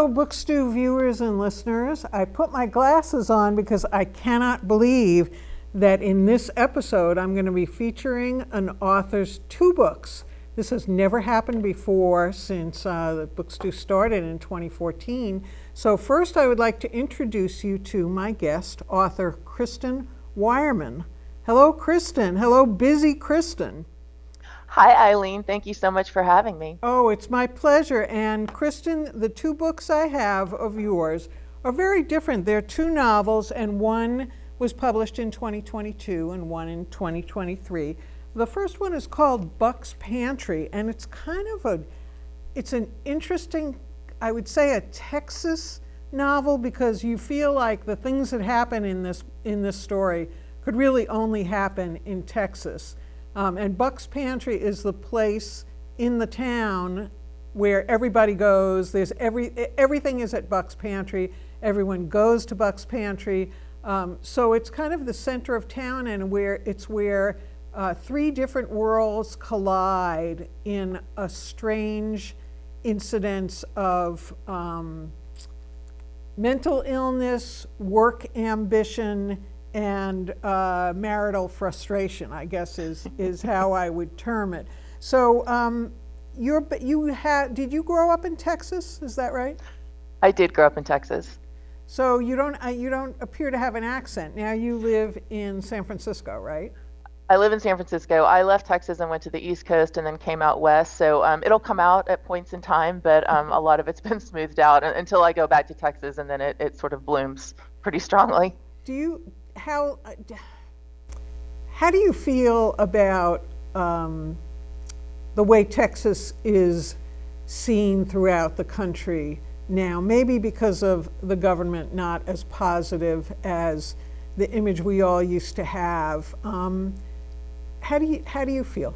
Hello, Book Stew viewers and listeners. I put my glasses on because I cannot believe that in this episode I'm going to be featuring an author's two books. This has never happened before since the Book Stew started in 2014. So first I would like to introduce you to my guest, author Khristin Wierman. Hello, Khristin. Hello, busy Khristin. Hi, Eileen. Thank you so much for having me. Oh, it's my pleasure. And Khristin, the two books I have of yours are very different. They're two novels, and one was published in 2022 and one in 2023. The first one is called Buck's Pantry, and it's kind of it's an interesting, I would say, a Texas novel, because you feel like the things that happen in this story could really only happen in Texas. And Buck's Pantry is the place in the town where everybody goes. There's everything is at Buck's Pantry. Everyone goes to Buck's Pantry. So it's kind of the center of town, and where three different worlds collide in a strange incidence of mental illness, work ambition, and marital frustration, I guess is how I would term it. So did you grow up in Texas? Is that right? I did grow up in Texas. So you don't appear to have an accent. Now you live in San Francisco, right? I live in San Francisco. I left Texas and went to the East Coast and then came out west. So it'll come out at points in time, but a lot of it's been smoothed out until I go back to Texas, and then it sort of blooms pretty strongly. How do you feel about the way Texas is seen throughout the country now? Maybe because of the government not as positive as the image we all used to have. How do you feel?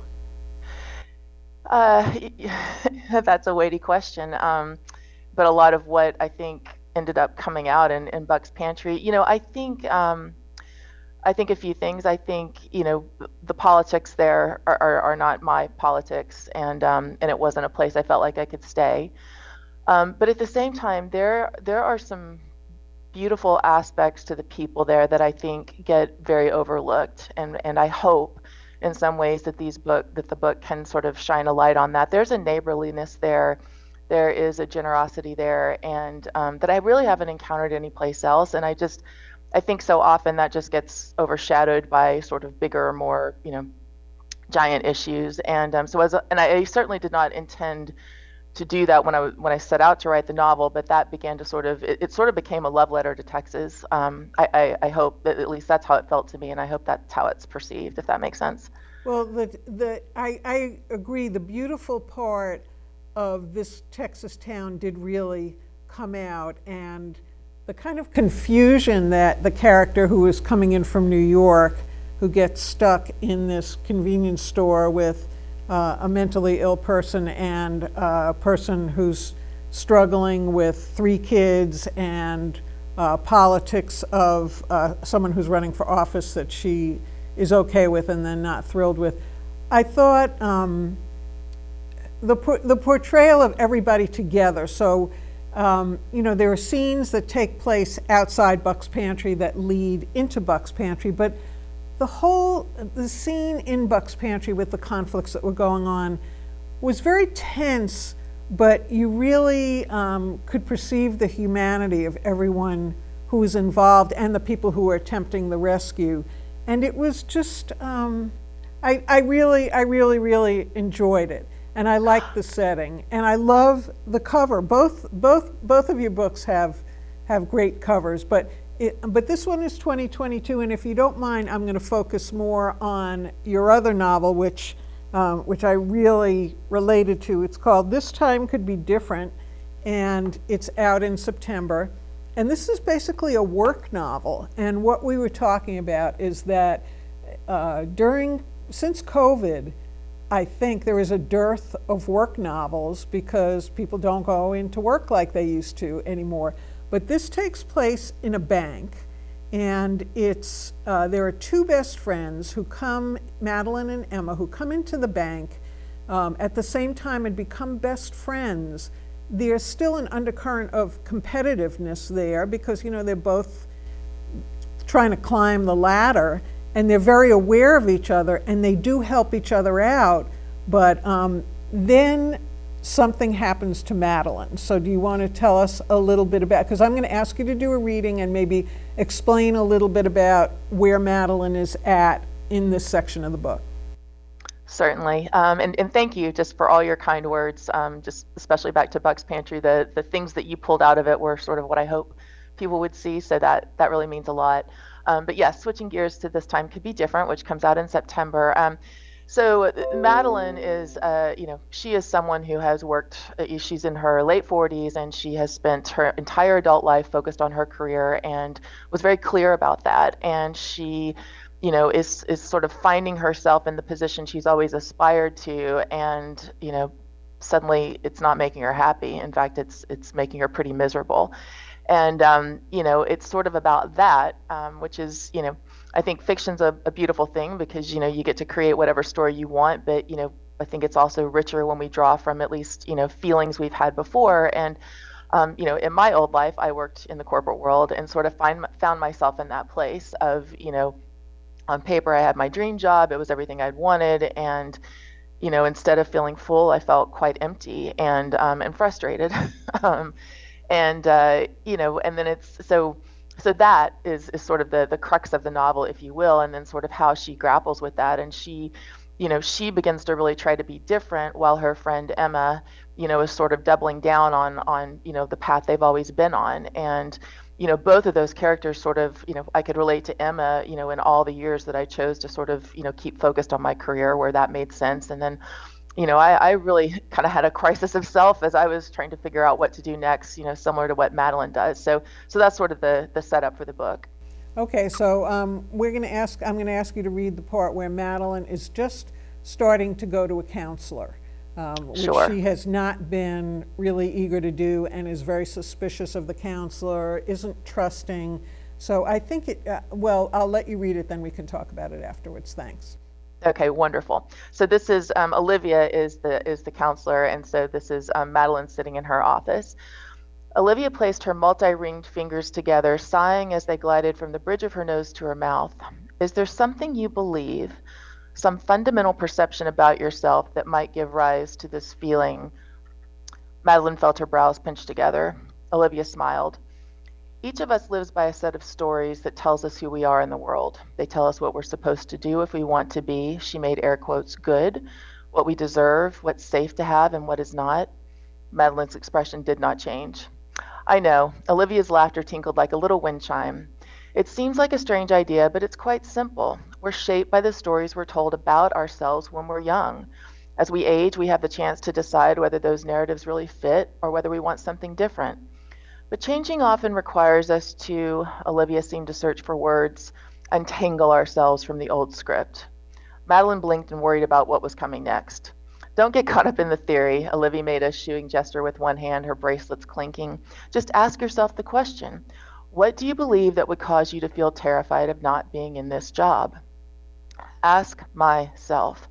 That's a weighty question. But a lot of what I think ended up coming out in Buck's Pantry, I think a few things. I think, the politics there are not my politics, and it wasn't a place I felt like I could stay. But at the same time, there are some beautiful aspects to the people there that I think get very overlooked, and I hope in some ways that the book can sort of shine a light on that. There's a neighborliness there. There is a generosity there, and that I really haven't encountered anyplace else. And I think so often that just gets overshadowed by sort of bigger, more, giant issues. And I certainly did not intend to do that when I set out to write the novel, but that began to it sort of became a love letter to Texas. I hope that at least that's how it felt to me, and I hope that's how it's perceived, if that makes sense. Well, I agree. The beautiful part of this Texas town did really come out, and the kind of confusion that the character who is coming in from New York, who gets stuck in this convenience store with a mentally ill person and a person who's struggling with 3 kids, and politics of someone who's running for office that she is okay with and then not thrilled with. I thought the portrayal of everybody together. So, there are scenes that take place outside Buck's Pantry that lead into Buck's Pantry, but the scene in Buck's Pantry with the conflicts that were going on was very tense, but you really could perceive the humanity of everyone who was involved and the people who were attempting the rescue. And it was just, I really enjoyed it. And I like the setting, and I love the cover. Both of your books have great covers, but this one is 2022. And if you don't mind, I'm going to focus more on your other novel, which I really related to. It's called This Time Could Be Different, and it's out in September. And this is basically a work novel. And what we were talking about is that since COVID, I think there is a dearth of work novels because people don't go into work like they used to anymore. But this takes place in a bank, and there are 2 best friends who come, Madeline and Emma, who come into the bank at the same time and become best friends. there's still an undercurrent of competitiveness there because, they're both trying to climb the ladder, and they're very aware of each other, and they do help each other out. But then something happens to Madeline. So do you want to tell us a little bit about, because I'm going to ask you to do a reading and maybe explain a little bit about where Madeline is at in this section of the book. Certainly. And thank you just for all your kind words, just especially back to Buck's Pantry. The things that you pulled out of it were sort of what I hope people would see, so that really means a lot. But yes, switching gears to this time could be different, which comes out in September. So Madeline is, she is someone who has worked, she's in her late 40s, and she has spent her entire adult life focused on her career and was very clear about that. And she, is sort of finding herself in the position she's always aspired to, and, suddenly it's not making her happy. In fact, it's making her pretty miserable. And, it's sort of about that, which is, I think fiction's a beautiful thing because, you get to create whatever story you want, but, I think it's also richer when we draw from at least, feelings we've had before. And, in my old life, I worked in the corporate world and sort of found myself in that place of, on paper, I had my dream job. It was everything I'd wanted. And, instead of feeling full, I felt quite empty and frustrated. And then it's so that is sort of the crux of the novel, if you will, and then sort of how she grapples with that. And she begins to really try to be different, while her friend Emma, is sort of doubling down on the path they've always been on. And both of those characters sort of, I could relate to Emma, in all the years that I chose to sort of, keep focused on my career where that made sense. And then I really kind of had a crisis of self as I was trying to figure out what to do next, similar to what Madeline does. So that's sort of the setup for the book. Okay, so I'm going to ask you to read the part where Madeline is just starting to go to a counselor, which Sure. she has not been really eager to do, and is very suspicious of the counselor, isn't trusting. So I think I'll let you read it, then we can talk about it afterwards. Thanks. Okay, wonderful. So this is Olivia is the counselor, and so this is Madeline sitting in her office. Olivia placed her multi-ringed fingers together, sighing as they glided from the bridge of her nose to her mouth. Is there something you believe, some fundamental perception about yourself that might give rise to this feeling? Madeline felt her brows pinch together. Olivia smiled. Each of us lives by a set of stories that tells us who we are in the world. They tell us what we're supposed to do if we want to be, she made air quotes, good, what we deserve, what's safe to have, and what is not. Madeline's expression did not change. I know. Olivia's laughter tinkled like a little wind chime. It seems like a strange idea, but it's quite simple. We're shaped by the stories we're told about ourselves when we're young. As we age, we have the chance to decide whether those narratives really fit or whether we want something different. But changing often requires us to, Olivia seemed to search for words, untangle ourselves from the old script. Madeline blinked and worried about what was coming next. Don't get caught up in the theory. Olivia made a shooing gesture with one hand, her bracelets clinking. Just ask yourself the question. What do you believe that would cause you to feel terrified of not being in this job? Ask myself.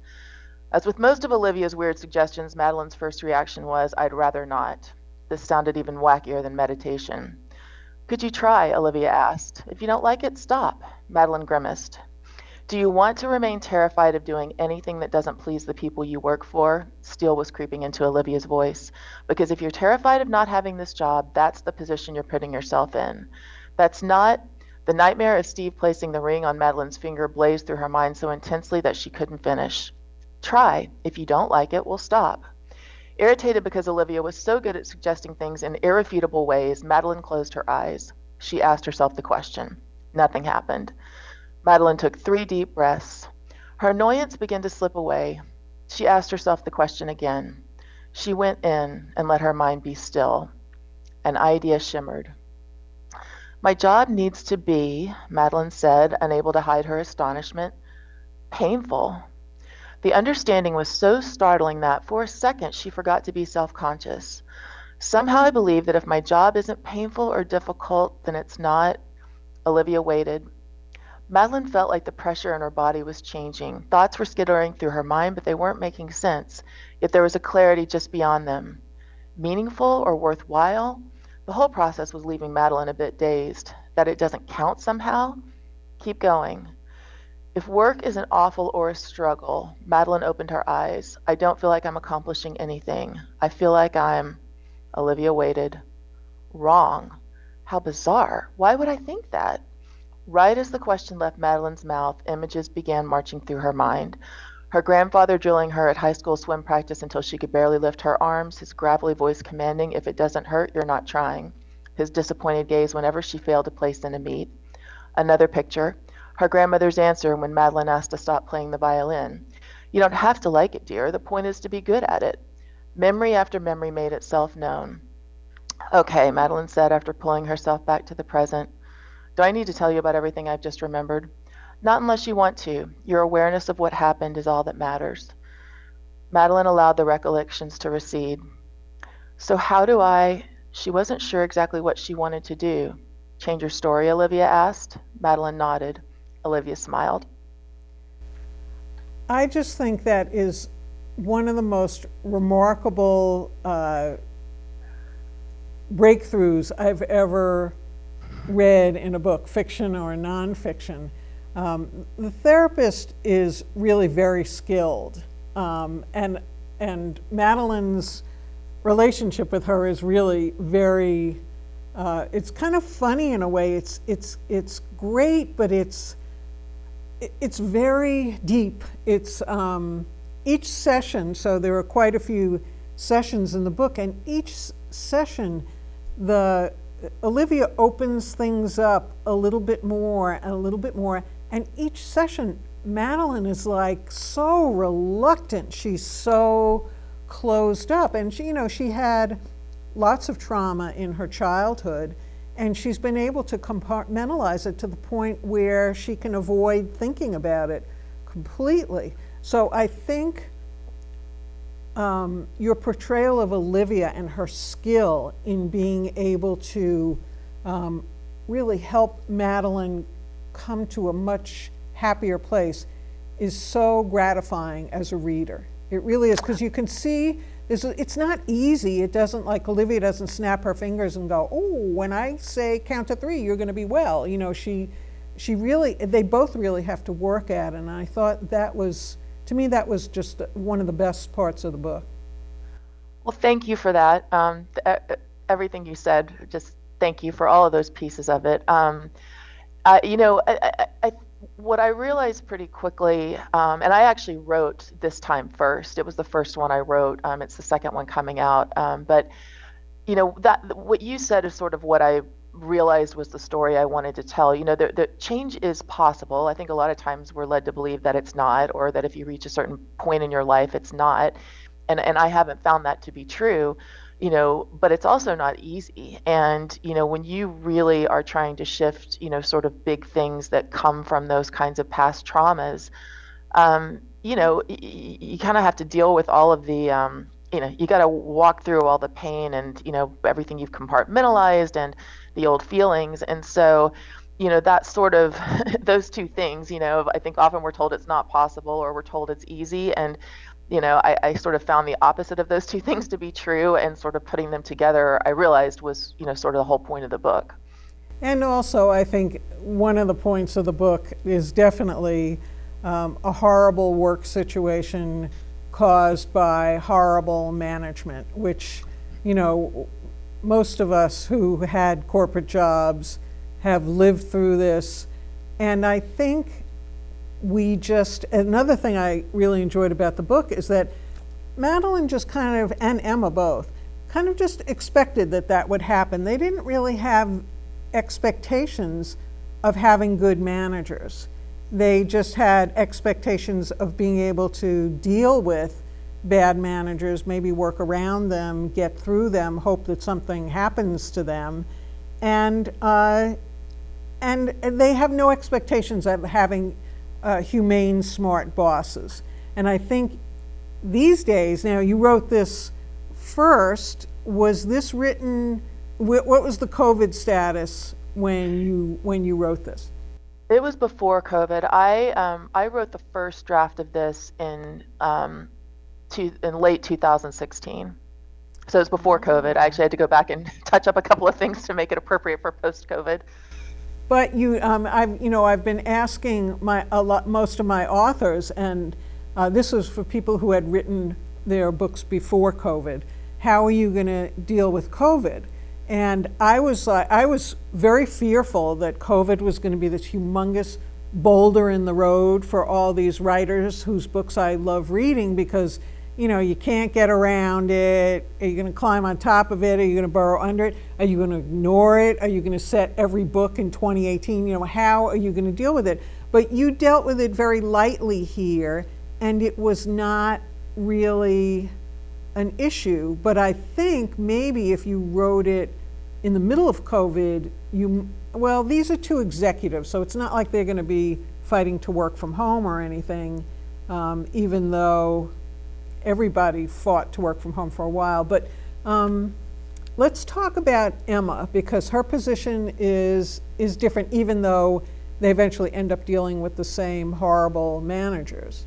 As with most of Olivia's weird suggestions, Madeline's first reaction was, I'd rather not. This sounded even wackier than meditation. Could you try? Olivia asked. If you don't like it, stop. Madeline grimaced. Do you want to remain terrified of doing anything that doesn't please the people you work for? Steel was creeping into Olivia's voice. Because if you're terrified of not having this job, that's the position you're putting yourself in. That's not... The nightmare of Steve placing the ring on Madeline's finger blazed through her mind so intensely that she couldn't finish. Try. If you don't like it, we'll stop. Irritated because Olivia was so good at suggesting things in irrefutable ways, Madeline closed her eyes. She asked herself the question. Nothing happened. Madeline took 3 deep breaths. Her annoyance began to slip away. She asked herself the question again. She went in and let her mind be still. An idea shimmered. My job needs to be, Madeline said, unable to hide her astonishment, painful. The understanding was so startling that, for a second, she forgot to be self-conscious. Somehow I believe that if my job isn't painful or difficult, then it's not. Olivia waited. Madeline felt like the pressure in her body was changing. Thoughts were skittering through her mind, but they weren't making sense. Yet there was a clarity just beyond them. meaningful or worthwhile? The whole process was leaving Madeline a bit dazed. That it doesn't count somehow? Keep going. If work isn't awful or a struggle, Madeline opened her eyes. I don't feel like I'm accomplishing anything. I feel like I'm. Olivia waited. Wrong. How bizarre. Why would I think that? Right as the question left Madeline's mouth, images began marching through her mind. Her grandfather drilling her at high school swim practice until she could barely lift her arms, his gravelly voice commanding, if it doesn't hurt, you're not trying. His disappointed gaze whenever she failed to place in a meet. Another picture. Her grandmother's answer when Madeline asked to stop playing the violin. You don't have to like it, dear. The point is to be good at it. Memory after memory made itself known. Okay, Madeline said after pulling herself back to the present. Do I need to tell you about everything I've just remembered? Not unless you want to. Your awareness of what happened is all that matters. Madeline allowed the recollections to recede. So how do I... She wasn't sure exactly what she wanted to do. Change your story, Olivia asked. Madeline nodded. Olivia smiled. I just think that is one of the most remarkable breakthroughs I've ever read in a book, fiction or nonfiction. The therapist is really very skilled, and Madeline's relationship with her is really very. It's kind of funny in a way. It's great, but it's very deep. It's each session. So there are quite a few sessions in the book, and each session, Olivia opens things up a little bit more and a little bit more. And each session, Madeline is like so reluctant. She's so closed up. And she had lots of trauma in her childhood, and she's been able to compartmentalize it to the point where she can avoid thinking about it completely. So I think your portrayal of Olivia and her skill in being able to really help Madeline come to a much happier place is so gratifying as a reader. It really is, because you can see it's not easy. It doesn't, like Olivia doesn't snap her fingers and go, oh, when I say count to 3, you're going to be well. They both really have to work at it. And I thought to me, that was just one of the best parts of the book. Well, thank you for that. Everything you said, just thank you for all of those pieces of it. What I realized pretty quickly, and I actually wrote this time first. It was the first one I wrote. It's the second one coming out. But that what you said is sort of what I realized was the story I wanted to tell. The change is possible. I think a lot of times we're led to believe that it's not, or that if you reach a certain point in your life, it's not. And I haven't found that to be true. But it's also not easy. And, when you really are trying to shift, sort of big things that come from those kinds of past traumas, you kind of have to deal with all of the, you got to walk through all the pain and, everything you've compartmentalized and the old feelings. And so, that's sort of those two things, I think often we're told it's not possible or we're told it's easy. And I sort of found the opposite of those two things to be true, and sort of putting them together, I realized was, sort of the whole point of the book. And also, I think one of the points of the book is definitely a horrible work situation caused by horrible management, which, most of us who had corporate jobs have lived through this. And I think another thing I really enjoyed about the book is that Madeline just kind of, and Emma both, kind of just expected that would happen. They didn't really have expectations of having good managers. They just had expectations of being able to deal with bad managers, maybe work around them, get through them, hope that something happens to them. And they have no expectations of having humane, smart bosses. And I think these days, now you wrote this first, was this written, what was the COVID status when you wrote this? It was before COVID. I wrote the first draft of this in late 2016. So it was before COVID. I actually had to go back and touch up a couple of things to make it appropriate for post-COVID. But I've been asking most of my authors, and this was for people who had written their books before COVID. How are you going to deal with COVID? And I was very fearful that COVID was going to be this humongous boulder in the road for all these writers whose books I love reading, because you can't get around it. Are you going to climb on top of it? Are you going to burrow under it? Are you going to ignore it? Are you going to set every book in 2018? How are you going to deal with it? But you dealt with it very lightly here, and it was not really an issue. But I think maybe if you wrote it in the middle of COVID, these are two executives, so it's not like they're going to be fighting to work from home or anything, even though everybody fought to work from home for a while. But let's talk about Emma, because her position is different, even though they eventually end up dealing with the same horrible managers.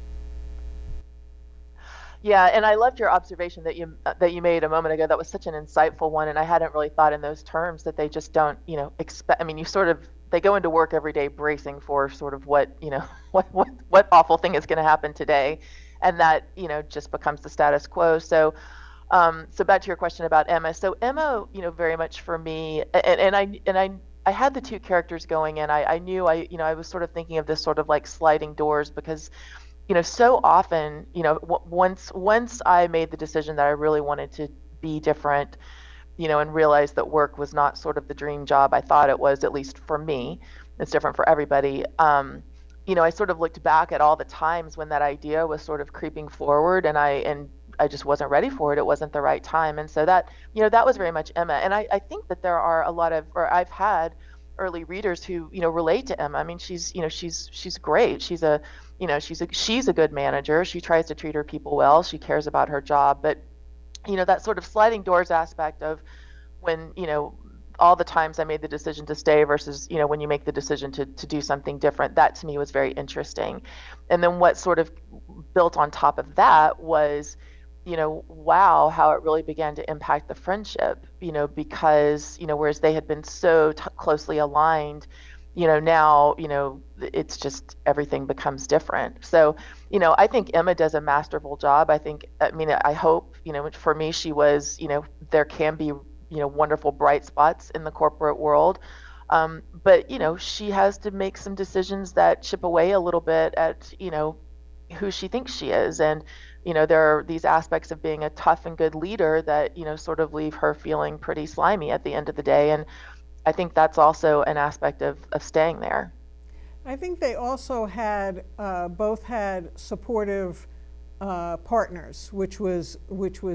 Yeah, and I loved your observation that you made a moment ago. That was such an insightful one, and I hadn't really thought in those terms, that they just don't, expect. I mean, they go into work every day bracing for sort of what what awful thing is going to happen today, and that just becomes the status quo. So back to your question about Emma. So Emma, very much for me, and I had the two characters going in. I knew I was sort of thinking of this sort of like sliding doors, because so often, once I made the decision that I really wanted to be different, and realized that work was not sort of the dream job I thought it was, at least for me. It's different for everybody. I sort of looked back at all the times when that idea was sort of creeping forward, and I just wasn't ready for it. It wasn't the right time. And so that was very much Emma. And I think that there are I've had early readers who, relate to Emma. I mean, she's great. She's a good manager. She tries to treat her people well. She cares about her job. But, that sort of sliding doors aspect of when, all the times I made the decision to stay versus, when you make the decision to do something different, that to me was very interesting. And then what sort of built on top of that was, wow, how it really began to impact the friendship, because, whereas they had been so closely aligned, now, it's just everything becomes different. So, I think Emma does a masterful job. I hope, for me, she was, there can be, wonderful bright spots in the corporate world. But, she has to make some decisions that chip away a little bit at, who she thinks she is. And, there are these aspects of being a tough and good leader that, sort of leave her feeling pretty slimy at the end of the day. And I think that's also an aspect of staying there. I think they also had both had supportive partners, which was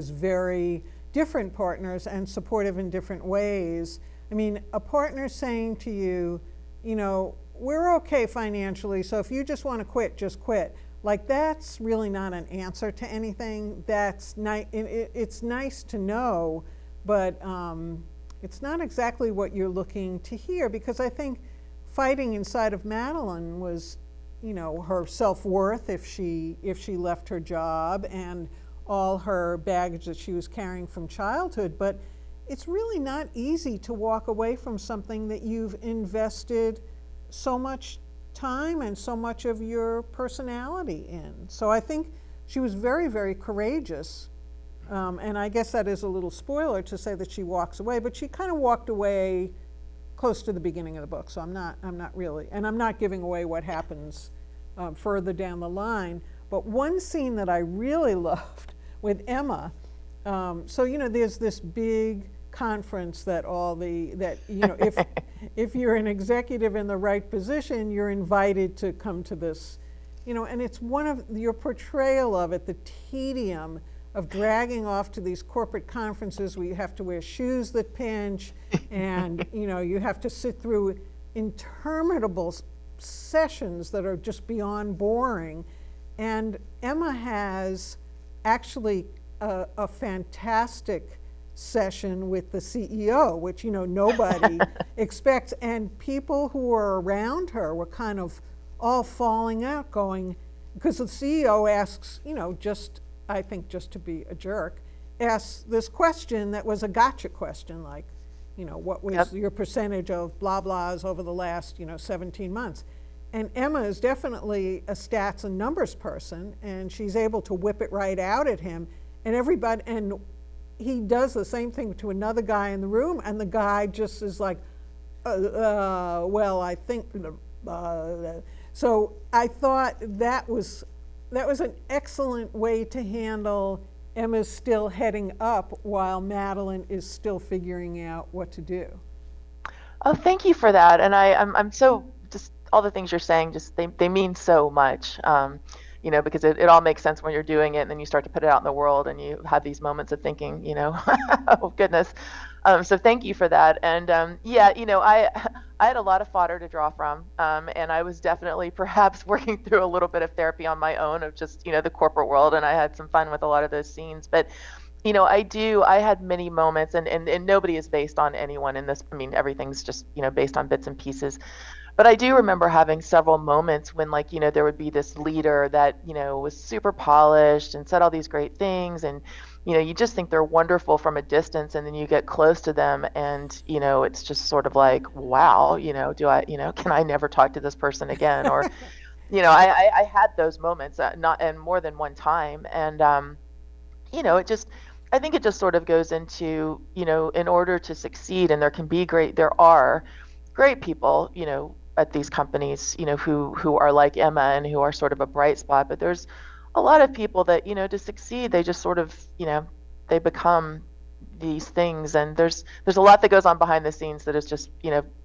very different partners and supportive in different ways. I mean, a partner saying to you, we're okay financially, so if you just want to quit, just quit. Like, that's really not an answer to anything. That's it's nice to know, but it's not exactly what you're looking to hear, because I think fighting inside of Madeline was, her self-worth if she left her job, and all her baggage that she was carrying from childhood. But it's really not easy to walk away from something that you've invested so much time and so much of your personality in. So I think she was very, very courageous. And I guess that is a little spoiler to say that she walks away, but she kind of walked away close to the beginning of the book. So I'm not really, and I'm not giving away what happens further down the line. But one scene that I really loved with Emma, there's this big conference that if you're an executive in the right position, you're invited to come to this, and it's one of your portrayal of it, the tedium of dragging off to these corporate conferences where you have to wear shoes that pinch, and you have to sit through interminable sessions that are just beyond boring. And Emma has actually a fantastic session with the CEO, which nobody expects, and people who were around her were kind of all falling out, going, because the CEO asks, I think just to be a jerk, asked this question that was a gotcha question, like, what was your percentage of blah blahs over the last, 17 months? And Emma is definitely a stats and numbers person, and she's able to whip it right out at him. And he does the same thing to another guy in the room, and the guy just is like, well, I think. So I thought that was an excellent way to handle Emma's still heading up while Madeline is still figuring out what to do. Oh, thank you for that. And I'm so, just all the things you're saying, just they mean so much, because it all makes sense when you're doing it, and then you start to put it out in the world and you have these moments of thinking, oh goodness. So thank you for that. And I had a lot of fodder to draw from, and I was definitely perhaps working through a little bit of therapy on my own of just, the corporate world, and I had some fun with a lot of those scenes. But I had many moments, and nobody is based on anyone in this. I mean, everything's just, based on bits and pieces. But I do remember having several moments when, there would be this leader that, was super polished and said all these great things, and, you just think they're wonderful from a distance, and then you get close to them and, it's just sort of like, wow, can I never talk to this person again? Or, I had those moments, and more than one time. And, I think it just sort of goes into, in order to succeed, and there are great people, at these companies, who are like Emma and who are sort of a bright spot, but there's a lot of people that, to succeed, they just sort of, they become these things, and there's a lot that goes on behind the scenes that is just,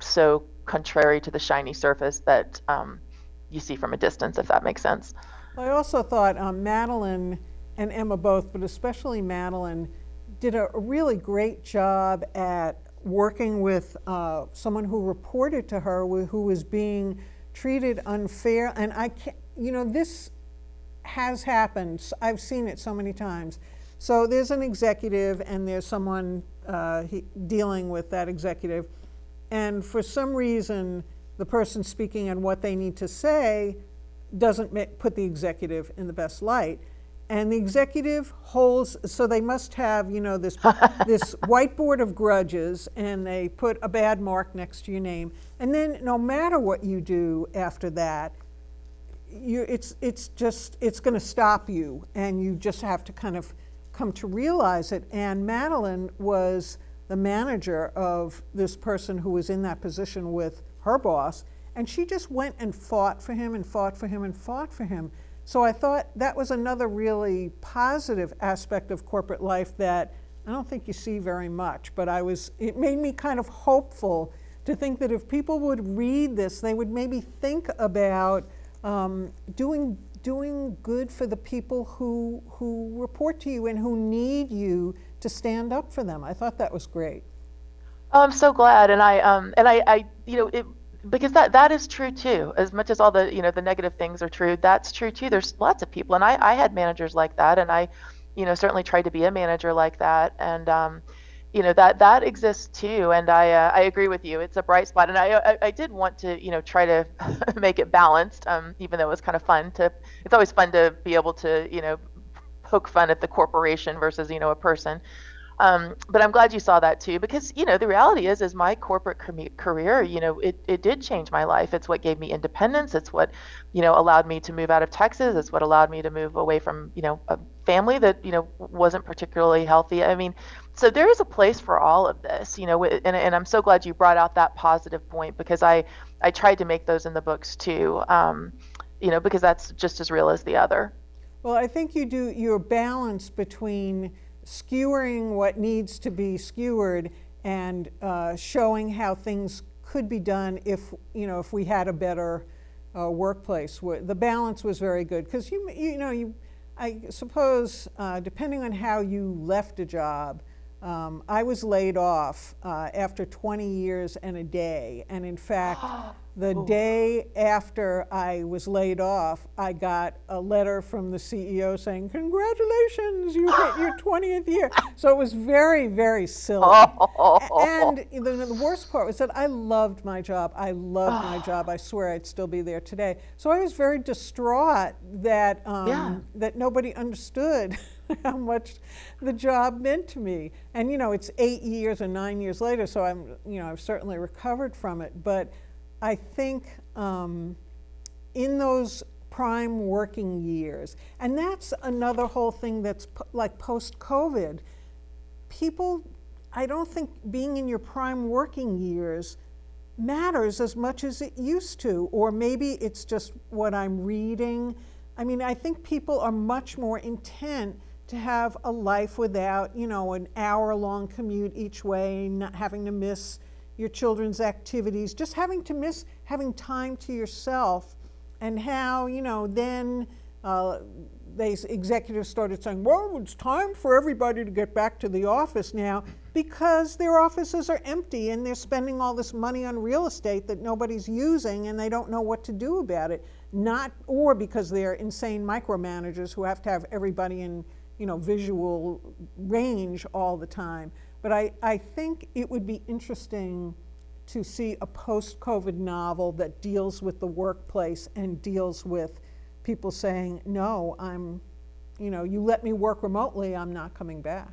so contrary to the shiny surface that you see from a distance, if that makes sense. I also thought Madeline and Emma both, but especially Madeline, did a really great job at working with someone who reported to her who was being treated unfair. And I can't, this has happened. I've seen it so many times. So there's an executive, and there's someone dealing with that executive. And for some reason, the person speaking and what they need to say doesn't put the executive in the best light. And the executive holds, so they must have, this whiteboard of grudges, and they put a bad mark next to your name. And then no matter what you do after that, it's going to stop you, and you just have to kind of come to realize it. And Madeline was the manager of this person who was in that position with her boss, and she just went and fought for him and fought for him and fought for him. So I thought that was another really positive aspect of corporate life that I don't think you see very much, but it made me kind of hopeful to think that if people would read this, they would maybe think about doing good for the people who report to you and who need you to stand up for them. I thought that was great. I'm so glad, and I because that is true too. As much as all the the negative things are true, that's true too. There's lots of people, and I had managers like that, and I certainly tried to be a manager like that, and that exists too. And I agree with you. It's a bright spot, and I did want to try to make it balanced, even though it was kind of fun to. It's always fun to be able to poke fun at the corporation versus a person. But I'm glad you saw that too, because the reality is my corporate career, it did change my life. It's what gave me independence. It's what allowed me to move out of Texas. It's what allowed me to move away from a family that wasn't particularly healthy. I mean, so there is a place for all of this, and I'm so glad you brought out that positive point, because I tried to make those in the books too, because that's just as real as the other. Well, I think you do your balance between skewering what needs to be skewered and showing how things could be done if we had a better workplace. The balance was very good, because I suppose depending on how you left a job, I was laid off after 20 years and a day, and in fact the day after I was laid off, I got a letter from the CEO saying, "Congratulations, you hit your 20th year." So it was very, very silly. And the worst part was that I loved my job. I loved my job. I swear I'd still be there today. So I was very distraught that that nobody understood how much the job meant to me. And it's 8 years or 9 years later, so I've certainly recovered from it. But I think in those prime working years, and that's another whole thing that's like post-COVID, people, I don't think being in your prime working years matters as much as it used to, or maybe it's just what I'm reading. I mean, I think people are much more intent to have a life without, an hour-long commute each way, not having to miss your children's activities, just having to miss having time to yourself, and how, then executives started saying, well, it's time for everybody to get back to the office now, because their offices are empty and they're spending all this money on real estate that nobody's using and they don't know what to do about it. Or because they're insane micromanagers who have to have everybody in, visual range all the time. But I think it would be interesting to see a post-COVID novel that deals with the workplace and deals with people saying, no, you let me work remotely, I'm not coming back.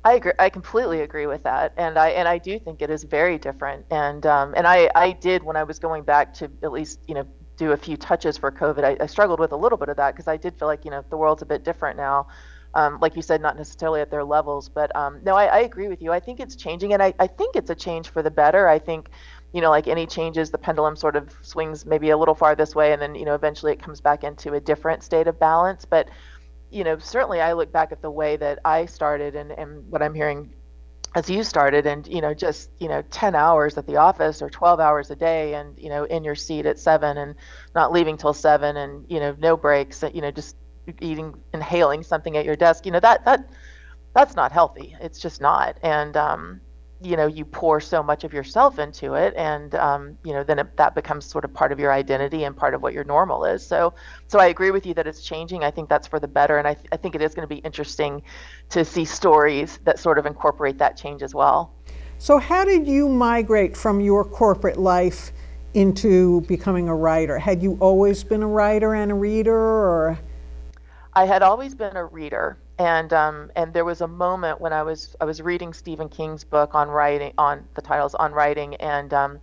I agree. I completely agree with that, and I do think it is very different. And I did, when I was going back to at least do a few touches for COVID, I struggled with a little bit of that, because I did feel like the world's a bit different now. Like you said, not necessarily at their levels, but no, I agree with you. I think it's changing, and I think it's a change for the better. I think like any changes, the pendulum sort of swings maybe a little far this way, and then eventually it comes back into a different state of balance. But certainly I look back at the way that I started and what I'm hearing as you started, and just 10 hours at the office or 12 hours a day, and in your seat at 7 and not leaving till 7, and no breaks, just inhaling something at your desk, that's not healthy. It's just not. And you pour so much of yourself into it, and then that becomes sort of part of your identity and part of what your normal is. So I agree with you that it's changing. I think that's for the better, and I think it is going to be interesting to see stories that sort of incorporate that change as well. So how did you migrate from your corporate life into becoming a writer? Had you always been a writer and a reader, or? I had always been a reader, and there was a moment when I was reading Stephen King's book on writing, on the titles on writing, and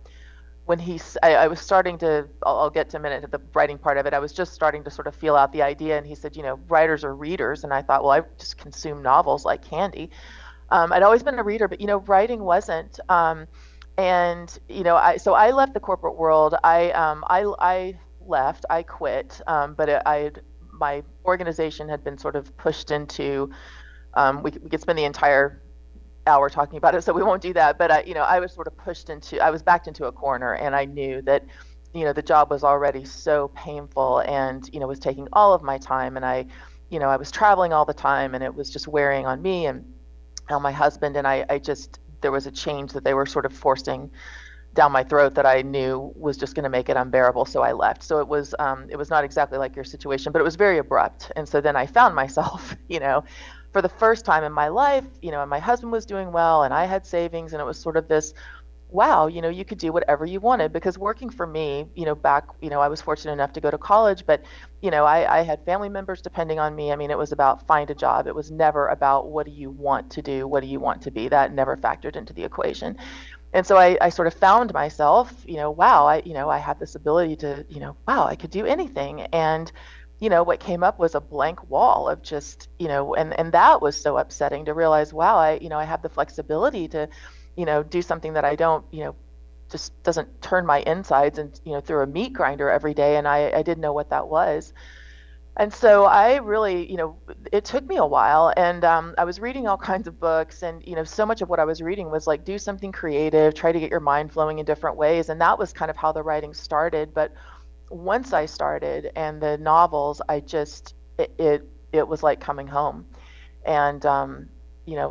when I was starting to, I'll get to a minute the writing part of it. I was just starting to sort of feel out the idea, and he said, writers are readers, and I thought, well, I just consume novels like candy. I'd always been a reader, but writing wasn't. And so I left the corporate world. I left. I quit, but my organization had been sort of pushed into, we could spend the entire hour talking about it, so we won't do that. But I was sort of I was backed into a corner, and I knew that, the job was already so painful, and was taking all of my time, and I was traveling all the time, and it was just wearing on me and on my husband, and I just, there was a change that they were sort of forcing down my throat that I knew was just going to make it unbearable. So I left. So it was not exactly like your situation, but it was very abrupt. And so then I found myself, for the first time in my life, and my husband was doing well, and I had savings, and it was sort of this, wow, you could do whatever you wanted. Because working for me, back, I was fortunate enough to go to college, but, I had family members depending on me. I mean, it was about find a job. It was never about what do you want to do? What do you want to be? That never factored into the equation. And so I sort of found myself, wow, I have this ability to, wow, I could do anything. And, what came up was a blank wall of just, and that was so upsetting to realize, wow, I have the flexibility to, do something that I don't, just doesn't turn my insides and, through a meat grinder every day. And I didn't know what that was. And so I really, it took me a while, and I was reading all kinds of books, and, so much of what I was reading was like, do something creative, try to get your mind flowing in different ways. And that was kind of how the writing started. But once I started, and the novels, I just, it was like coming home. And,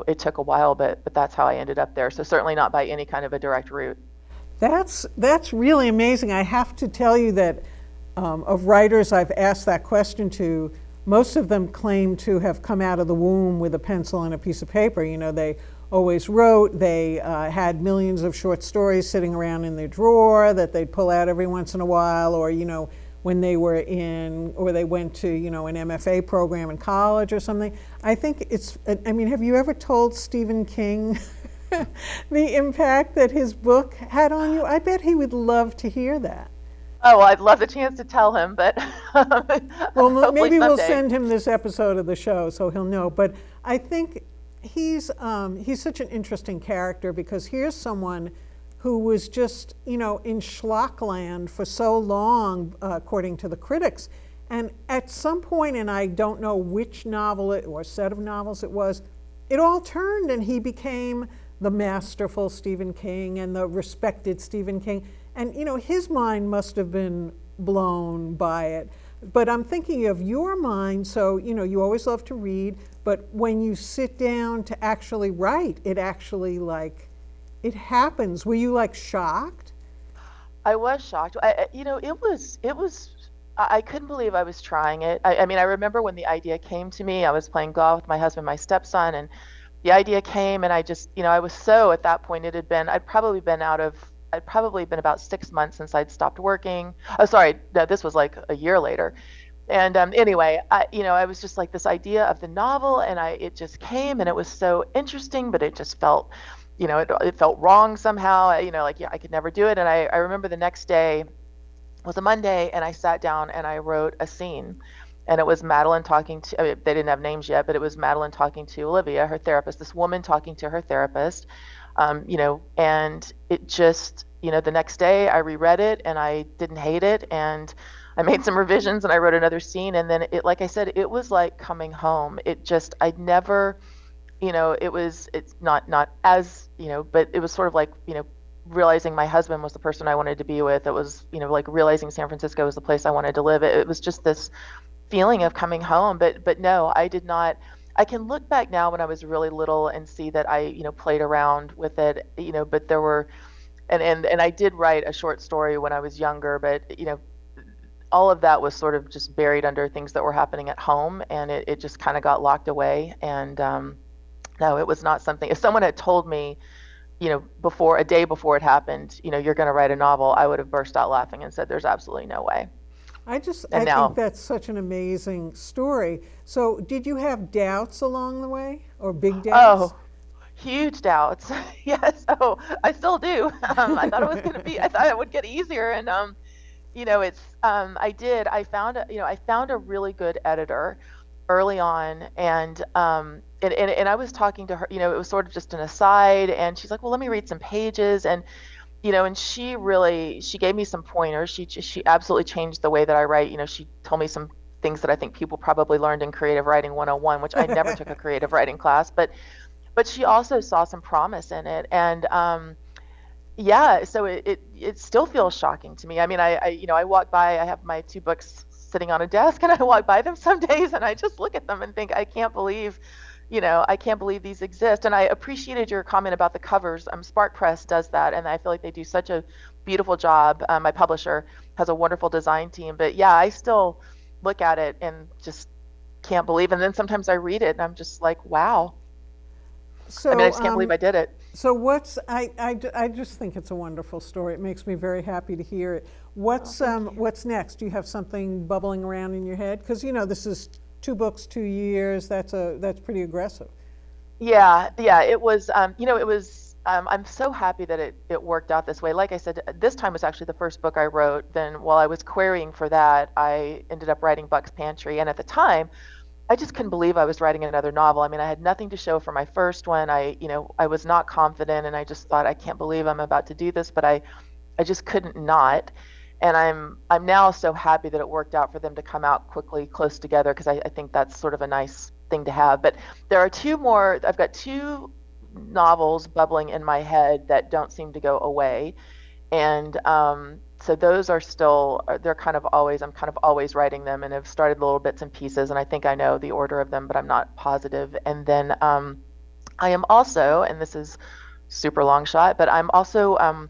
it took a while, but that's how I ended up there. So certainly not by any kind of a direct route. That's really amazing. I have to tell you that of writers I've asked that question to, most of them claim to have come out of the womb with a pencil and a piece of paper. They always wrote, they had millions of short stories sitting around in their drawer that they'd pull out every once in a while, or, when they were in, or they went to, an MFA program in college or something. I think have you ever told Stephen King the impact that his book had on you? I bet he would love to hear that. Oh, well, I'd love the chance to tell him, but well, maybe we'll someday. send him this episode of the show so he'll know. But I think he's such an interesting character, because here's someone who was just, in schlockland for so long, according to the critics. And at some point, and I don't know which novel or set of novels it was, it all turned and he became the masterful Stephen King and the respected Stephen King. And, his mind must have been blown by it. But I'm thinking of your mind, so, you always love to read, but when you sit down to actually write, it actually, it happens. Were you, shocked? I was shocked. It was, I couldn't believe I was trying it. I mean, I remember when the idea came to me, I was playing golf with my husband, my stepson, and the idea came, and I just, I was so, at that point, I'd probably been about 6 months since I'd stopped working. Oh, sorry, no, this was like a year later. And anyway, I was just like, this idea of the novel, and it just came, and it was so interesting, but it just felt, it felt wrong somehow. I could never do it. And I remember the next day was a Monday, and I sat down and I wrote a scene, and it was Madeline talking to, they didn't have names yet, but it was Madeline talking to Olivia, her therapist, this woman talking to her therapist. And it just, the next day I reread it and I didn't hate it, and I made some revisions and I wrote another scene. And then like I said, it was like coming home. I'd never, it's not as, but it was sort of like, realizing my husband was the person I wanted to be with. It was, like realizing San Francisco was the place I wanted to live. It was just this feeling of coming home. But no, I did not. I can look back now when I was really little and see that I, played around with it, but there were, and I did write a short story when I was younger, but, all of that was sort of just buried under things that were happening at home, and it just kind of got locked away. And no, it was not something, if someone had told me, a day before it happened, you're going to write a novel, I would have burst out laughing and said, there's absolutely no way. I think that's such an amazing story. So did you have doubts along the way, or big doubts? Oh, huge doubts. Yes. Oh, I still do. I thought it was going to be, I thought it would get easier. And, I found a really good editor early on. And I was talking to her, it was sort of just an aside, and she's like, well, let me read some pages. And and she gave me some pointers. She absolutely changed the way that I write. She told me some things that I think people probably learned in Creative Writing 101, which I never took a creative writing class, but she also saw some promise in it. And so it still feels shocking to me. I mean, I walk by, I have my 2 books sitting on a desk, and I walk by them some days and I just look at them and think, I can't believe these exist. And I appreciated your comment about the covers. Spark Press does that, and I feel like they do such a beautiful job. My publisher has a wonderful design team, but yeah, I still look at it and just can't believe. And then sometimes I read it and I'm just like, wow. So, I just can't believe I did it. So I just think it's a wonderful story. It makes me very happy to hear it. What's next? Do you have something bubbling around in your head? Because this is 2 books, 2 years. That's pretty aggressive. Yeah. It was. I'm so happy that it worked out this way. Like I said, this time was actually the first book I wrote. Then while I was querying for that, I ended up writing Buck's Pantry. And at the time, I just couldn't believe I was writing another novel. I mean, I had nothing to show for my first one. I was not confident, and I just thought, I can't believe I'm about to do this, but I just couldn't not. And I'm now so happy that it worked out for them to come out quickly, close together, because I think that's sort of a nice thing to have. But there are 2 more. I've got 2 novels bubbling in my head that don't seem to go away. And so those are still, I'm kind of always writing them, and have started little bits and pieces, and I think I know the order of them, but I'm not positive. And then I am also, and this is super long shot, but I'm also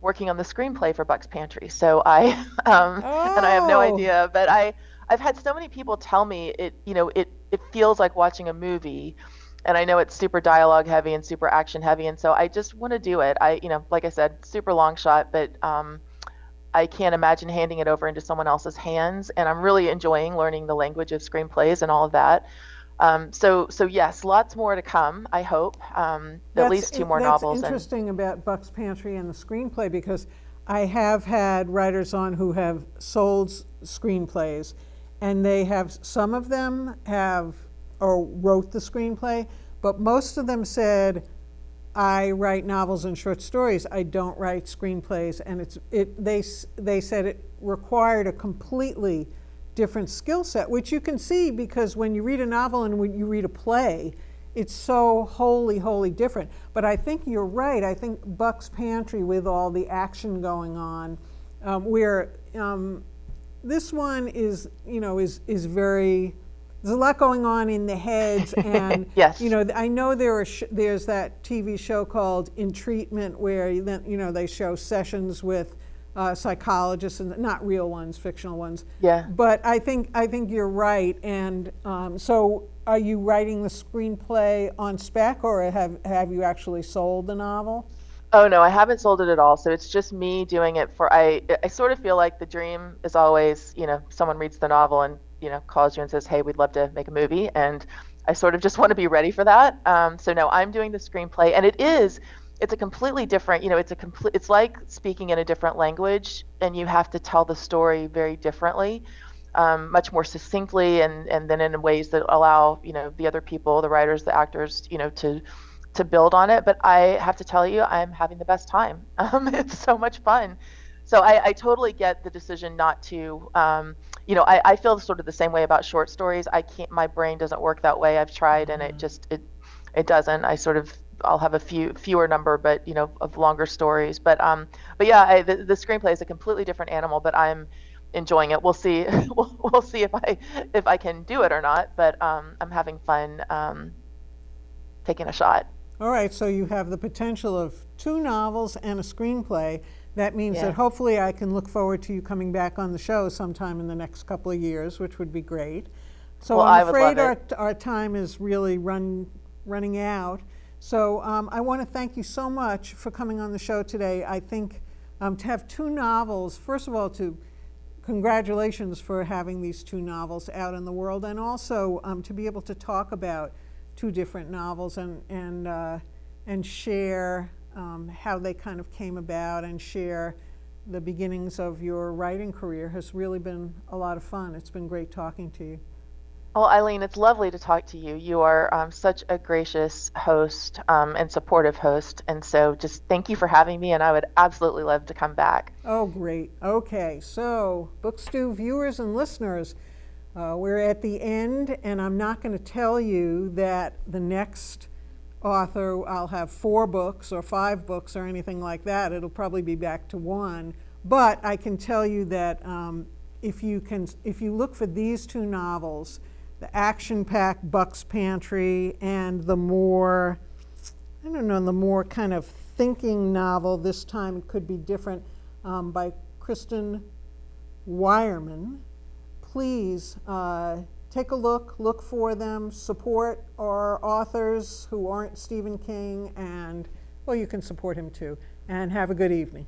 working on the screenplay for Buck's Pantry. So and I have no idea, but I've had so many people tell me it feels like watching a movie. And I know it's super dialogue heavy and super action heavy. And so I just want to do it. Like I said, super long shot, but I can't imagine handing it over into someone else's hands. And I'm really enjoying learning the language of screenplays and all of that. So yes, lots more to come, I hope. At least 2 more That's novels. interesting about Buck's Pantry and the screenplay, because I have had writers on who have sold screenplays, and they have, some of them have, or wrote the screenplay, but most of them said, I write novels and short stories, I don't write screenplays. And they said it required a completely different skill set, which you can see because when you read a novel and when you read a play, it's so wholly different. But I think you're right. I think Buck's Pantry, with all the action going on, where this one is, is very, there's a lot going on in the heads, and Yes. I know there's that TV show called In Treatment, where they show sessions with psychologists, and not real ones, fictional ones. Yeah. But I think you're right. And so, are you writing the screenplay on spec, or have you actually sold the novel? Oh no, I haven't sold it at all. So it's just me doing it for. I sort of feel like the dream is always, someone reads the novel and calls you and says, "Hey, we'd love to make a movie," and I sort of just want to be ready for that. So no, I'm doing the screenplay, and it's a completely different, it's like speaking in a different language, and you have to tell the story very differently, much more succinctly, and then in ways that allow, the other people, the writers, the actors, to build on it. But I have to tell you, I'm having the best time. It's so much fun. So I totally get the decision not to, I feel sort of the same way about short stories. My brain doesn't work that way. I've tried, and it doesn't. I'll have a fewer number, but of longer stories. But yeah, the screenplay is a completely different animal, but I'm enjoying it. We'll see. We'll see if I can do it or not. But I'm having fun taking a shot. All right, so you have the potential of 2 novels and a screenplay. That means Yeah. that hopefully I can look forward to you coming back on the show sometime in the next couple of years, which would be great. So Well, I'm I would afraid love it. our time is really running out. So I want to thank you so much for coming on the show today. I think to have 2 novels, first of all, congratulations for having these 2 novels out in the world, and also to be able to talk about 2 different novels and share how they kind of came about, and share the beginnings of your writing career has really been a lot of fun. It's been great talking to you. Well, Eileen, it's lovely to talk to you. You are such a gracious host and supportive host. And so just thank you for having me, and I would absolutely love to come back. Oh, great. Okay, so Book Stew viewers and listeners, we're at the end, and I'm not going to tell you that the next author, I'll have 4 books or 5 books or anything like that. It'll probably be back to 1. But I can tell you that if you look for these 2 novels, the action-packed Buck's Pantry and the more kind of thinking novel, this time it could be different, by Khristin Wierman, please take a look for them, support our authors who aren't Stephen King, and, well, you can support him too, and have a good evening.